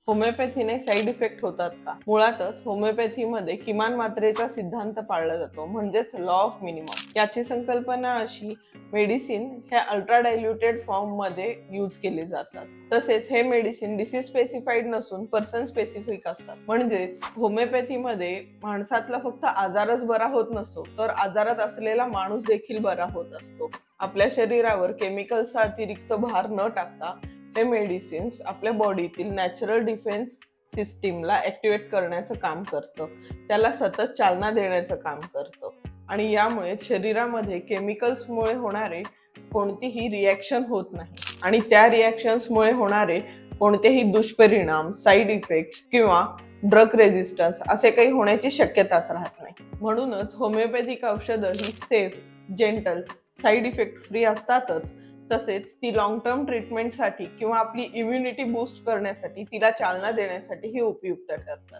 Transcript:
होमिओपॅथीने side effect होतात का? मुळातच होमिओपॅथीमध्ये किमान मात्रेचा सिद्धांत पाळला जातो, म्हणजेच लॉ ऑफ मिनिमम. याची संकल्पना अशी, मेडिसिन हे अल्ट्रा डायल्युटेड फॉर्म मध्ये यूज केले जातात. तसेच हे मेडिसिन डिसीज स्पेसिफाईड नसून पर्सन स्पेसिफिक असतात. म्हणजेच होमिओपॅथीमध्ये माणसातला फक्त आजारच बरा होत नसतो, तर आजारात असलेला माणूस देखील बरा होत असतो. आपल्या शरीरावर केमिकल्सचा अतिरिक्त भार न टाकता हे मेडिसिन्स आपल्या बॉडीतील नॅचरल डिफेन्स सिस्टीमला ऍक्टिव्हेट करण्याचं काम करतं, त्याला सतत चालना देण्याचं काम करतं. आणि यामुळे शरीरामध्ये केमिकल्समुळे होणारे कोणतीही रिॲक्शन होत नाही आणि त्या रिॲक्शन्समुळे होणारे कोणतेही दुष्परिणाम, साईड इफेक्ट्स किंवा ड्रग रेझिस्टन्स असे काही होण्याची शक्यताच राहत नाही. म्हणूनच होमिओपॅथिक औषधं ही safe, gentle, side effect free असतातच, तसेच ती लॉंग टर्म ट्रीटमेंटसाठी किंवा आपली इम्युनिटी बूस्ट करण्यासाठी, तिला चालना देण्यासाठी ही उपयुक्त ठरतात.